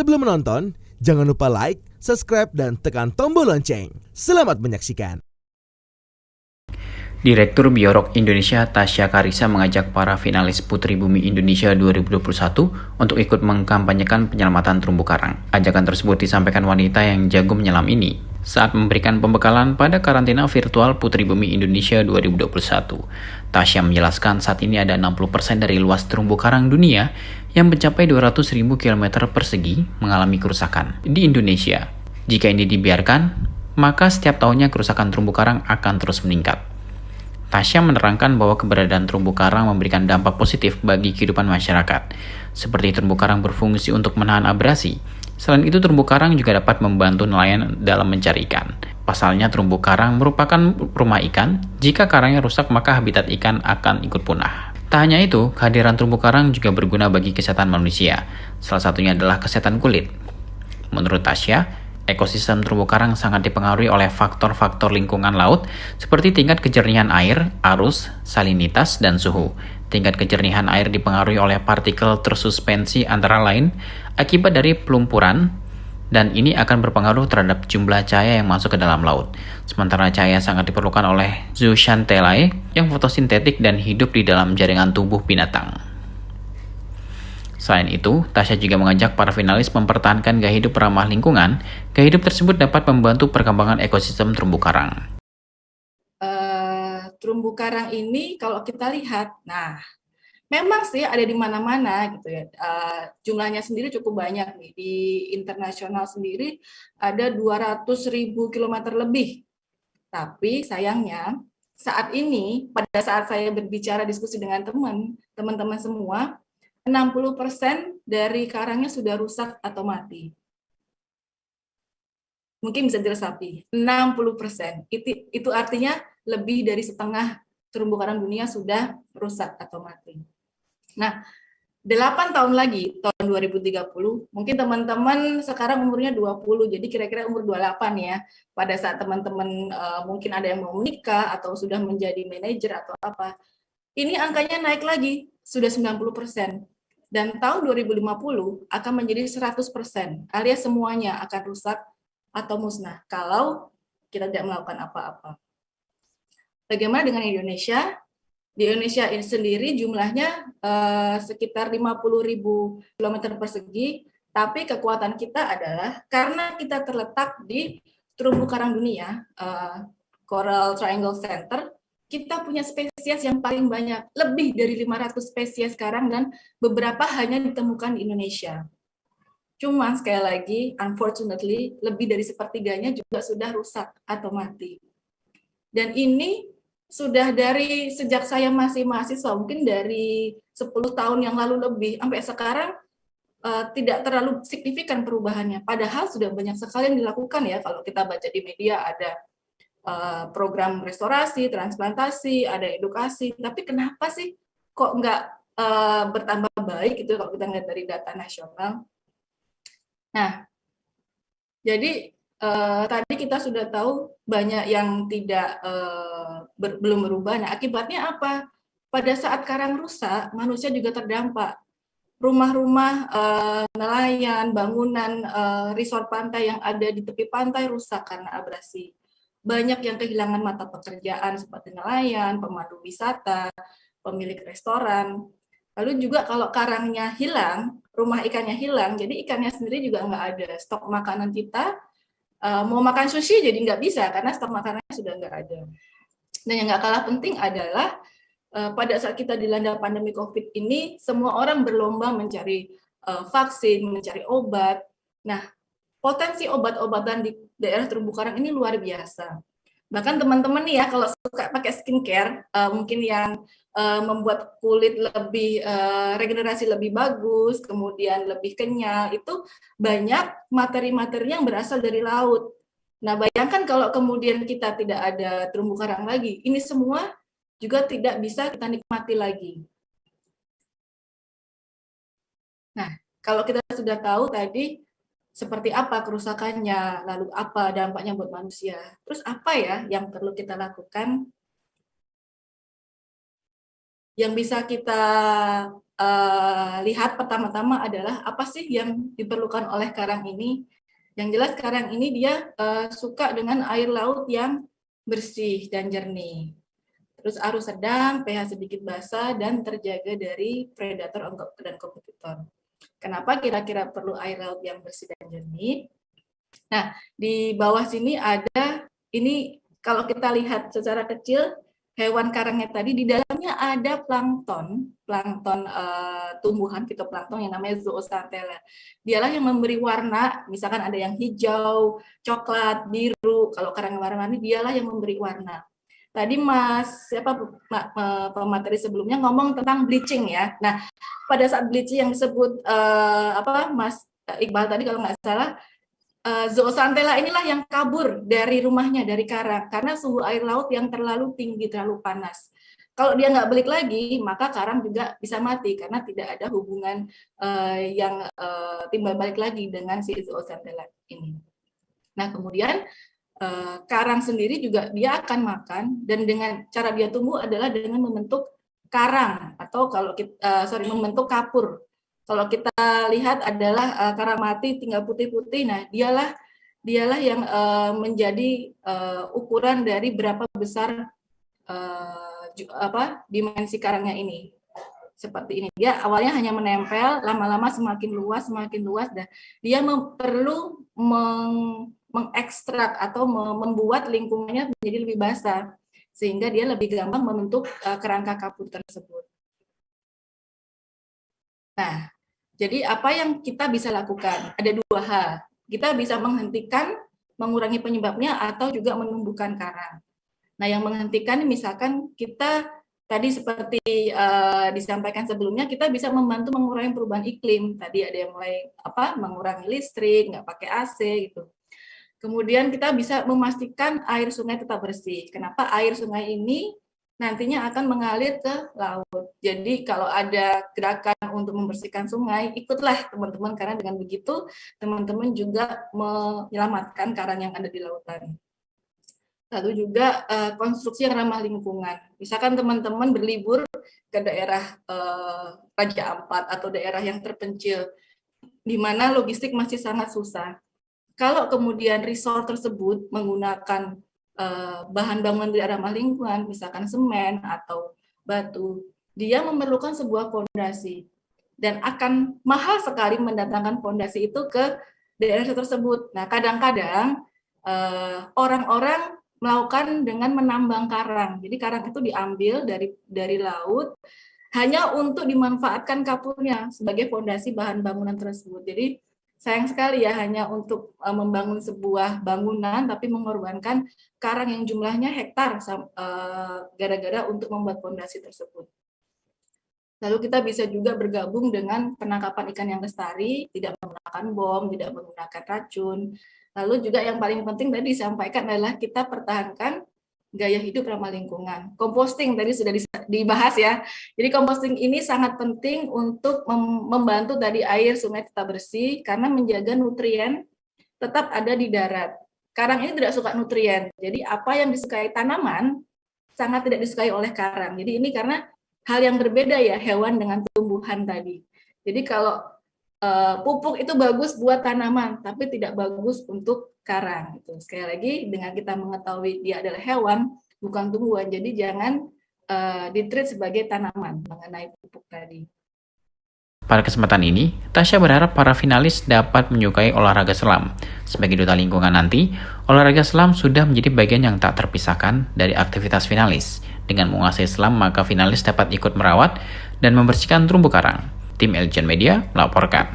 Sebelum menonton, jangan lupa like, subscribe, dan tekan tombol lonceng. Selamat menyaksikan. Direktur Biorog Indonesia Tasya Karisa mengajak para finalis Putri Bumi Indonesia 2021 untuk ikut mengkampanyekan penyelamatan terumbu karang. Ajakan tersebut disampaikan wanita yang jago menyelam ini saat memberikan pembekalan pada karantina virtual Putri Bumi Indonesia 2021. Tasya menjelaskan saat ini ada 60% dari luas terumbu karang dunia yang mencapai 200.000 km persegi mengalami kerusakan di Indonesia. Jika ini dibiarkan, maka setiap tahunnya kerusakan terumbu karang akan terus meningkat. Tasya menerangkan bahwa keberadaan terumbu karang memberikan dampak positif bagi kehidupan masyarakat, seperti terumbu karang berfungsi untuk menahan abrasi. Selain itu, terumbu karang juga dapat membantu nelayan dalam mencari ikan. Pasalnya, terumbu karang merupakan rumah ikan. Jika karangnya rusak, maka habitat ikan akan ikut punah. Tak hanya itu, kehadiran terumbu karang juga berguna bagi kesehatan manusia. Salah satunya adalah kesehatan kulit. Menurut Tasya, ekosistem terumbu karang sangat dipengaruhi oleh faktor-faktor lingkungan laut seperti tingkat kejernihan air, arus, salinitas, dan suhu. Tingkat kejernihan air dipengaruhi oleh partikel tersuspensi antara lain akibat dari pelumpuran, dan ini akan berpengaruh terhadap jumlah cahaya yang masuk ke dalam laut. Sementara cahaya sangat diperlukan oleh zooxanthellae yang fotosintetik dan hidup di dalam jaringan tubuh binatang. Selain itu, Tasya juga mengajak para finalis mempertahankan gaya hidup ramah lingkungan. Gaya hidup tersebut dapat membantu perkembangan ekosistem terumbu karang. Terumbu karang ini kalau kita lihat, nah memang sih ada di mana-mana gitu ya. Jumlahnya sendiri cukup banyak nih. Di internasional sendiri ada 200.000 km lebih. Tapi sayangnya saat ini, pada saat saya berbicara diskusi dengan teman-teman semua, 60% dari karangnya sudah rusak atau mati. Mungkin bisa diresapi, 60%. Itu artinya lebih dari setengah terumbu karang dunia sudah rusak atau mati. Nah, 8 tahun lagi, tahun 2030, mungkin teman-teman sekarang umurnya 20, jadi kira-kira umur 28 ya. Pada saat teman-teman mungkin ada yang mau menikah atau sudah menjadi manajer atau apa, ini angkanya naik lagi, sudah 90%. Dan tahun 2050 akan menjadi 100%, alias semuanya akan rusak atau musnah kalau kita tidak melakukan apa-apa. Bagaimana dengan Indonesia? Di Indonesia ini sendiri jumlahnya sekitar 50.000 km persegi, tapi kekuatan kita adalah karena kita terletak di terumbu karang dunia, Coral Triangle Center, kita punya spesies yang paling banyak, lebih dari 500 spesies sekarang, dan beberapa hanya ditemukan di Indonesia. Cuma sekali lagi, unfortunately, lebih dari sepertiganya juga sudah rusak atau mati. Dan ini sudah dari sejak saya masih mahasiswa, mungkin dari 10 tahun yang lalu lebih, sampai sekarang tidak terlalu signifikan perubahannya. Padahal sudah banyak sekali yang dilakukan ya, kalau kita baca di media ada program restorasi, transplantasi, ada edukasi, tapi kenapa sih kok nggak bertambah baik gitu kalau kita lihat dari data nasional. Nah, jadi tadi kita sudah tahu banyak yang tidak belum berubah. Nah, akibatnya apa? Pada saat karang rusak, manusia juga terdampak. Rumah-rumah nelayan, bangunan resort pantai yang ada di tepi pantai rusak karena abrasi. Banyak yang kehilangan mata pekerjaan seperti nelayan, pemandu wisata, pemilik restoran. Lalu juga kalau karangnya hilang, rumah ikannya hilang, jadi ikannya sendiri juga nggak ada. Stok makanan kita, mau makan sushi jadi nggak bisa karena stok makanannya sudah nggak ada. Dan yang nggak kalah penting adalah pada saat kita dilanda pandemi COVID ini, semua orang berlomba mencari vaksin, mencari obat. Nah, potensi obat-obatan di daerah terumbu karang ini luar biasa. Bahkan teman-teman nih ya, kalau suka pakai skincare, mungkin yang membuat kulit lebih regenerasi lebih bagus, kemudian lebih kenyal, itu banyak materi-materi yang berasal dari laut. Nah, bayangkan kalau kemudian kita tidak ada terumbu karang lagi, ini semua juga tidak bisa kita nikmati lagi. Nah, kalau kita sudah tahu tadi seperti apa kerusakannya, lalu apa dampaknya buat manusia. Terus apa ya yang perlu kita lakukan? Yang bisa kita lihat pertama-tama adalah apa sih yang diperlukan oleh karang ini. Yang jelas karang ini dia suka dengan air laut yang bersih dan jernih. Terus arus sedang, pH sedikit basah, dan terjaga dari predator dan kompetitor. Kenapa kira-kira perlu air laut yang bersih dan jernih? Nah, di bawah sini ada, ini kalau kita lihat secara kecil, hewan karangnya tadi, di dalamnya ada plankton tumbuhan fitoplankton yang namanya zooxanthella. Dialah yang memberi warna, misalkan ada yang hijau, coklat, biru. Kalau karang warna-warni, dialah yang memberi warna. Tadi pemateri sebelumnya ngomong tentang bleaching ya. Nah, pada saat bleaching yang disebut Mas Iqbal tadi kalau nggak salah, zooxanthella inilah yang kabur dari rumahnya, dari karang, karena suhu air laut yang terlalu tinggi, terlalu panas. Kalau dia nggak balik lagi, maka karang juga bisa mati, karena tidak ada hubungan yang timbal balik lagi dengan si zooxanthella ini. Nah, kemudian karang sendiri juga dia akan makan, dan dengan cara dia tumbuh adalah dengan membentuk karang, atau kalau kita, membentuk kapur. Kalau kita lihat adalah karang mati tinggal putih-putih, nah dialah yang menjadi ukuran dari berapa besar dimensi karangnya ini. Seperti ini, dia awalnya hanya menempel, lama-lama semakin luas, dan dia perlu mengekstrak atau membuat lingkungannya menjadi lebih basah, sehingga dia lebih gampang membentuk kerangka kapur tersebut. Nah, jadi apa yang kita bisa lakukan? Ada dua hal. Kita bisa menghentikan, mengurangi penyebabnya, atau juga menumbuhkan karang. Nah, yang menghentikan misalkan kita tadi seperti disampaikan sebelumnya, kita bisa membantu mengurangi perubahan iklim. Tadi ada yang mulai mengurangi listrik, nggak pakai AC gitu. Kemudian kita bisa memastikan air sungai tetap bersih. Kenapa? Air sungai ini nantinya akan mengalir ke laut. Jadi kalau ada gerakan untuk membersihkan sungai, ikutlah teman-teman, karena dengan begitu teman-teman juga menyelamatkan karang yang ada di lautan. Lalu juga konstruksi yang ramah lingkungan. Misalkan teman-teman berlibur ke daerah Raja Ampat atau daerah yang terpencil, di mana logistik masih sangat susah. Kalau kemudian resort tersebut menggunakan bahan bangunan tidak ramah lingkungan, misalkan semen atau batu, dia memerlukan sebuah fondasi, dan akan mahal sekali mendatangkan fondasi itu ke daerah tersebut. Nah, kadang-kadang orang-orang melakukan dengan menambang karang. Jadi karang itu diambil dari laut hanya untuk dimanfaatkan kapurnya sebagai fondasi bahan bangunan tersebut. Jadi sayang sekali ya, hanya untuk membangun sebuah bangunan tapi mengorbankan karang yang jumlahnya hektar gara-gara untuk membuat fondasi tersebut. Lalu kita bisa juga bergabung dengan penangkapan ikan yang lestari, tidak menggunakan bom, tidak menggunakan racun. Lalu juga yang paling penting tadi disampaikan adalah kita pertahankan gaya hidup ramah lingkungan. Composting tadi sudah dibahas ya. Jadi composting ini sangat penting untuk membantu tadi air sungai tetap bersih, karena menjaga nutrien tetap ada di darat. Karang ini tidak suka nutrien. Jadi apa yang disukai tanaman sangat tidak disukai oleh karang. Jadi ini karena hal yang berbeda ya, hewan dengan tumbuhan tadi. Jadi kalau pupuk itu bagus buat tanaman, tapi tidak bagus untuk karang. Itu sekali lagi, dengan kita mengetahui dia adalah hewan, bukan tumbuhan, jadi jangan ditreat sebagai tanaman mengenai pupuk tadi. Pada kesempatan ini, Tasya berharap para finalis dapat menyukai olahraga selam. Sebagai duta lingkungan nanti, olahraga selam sudah menjadi bagian yang tak terpisahkan dari aktivitas finalis. Dengan menguasai selam, maka finalis dapat ikut merawat dan membersihkan terumbu karang. Tim Eljan Media melaporkan.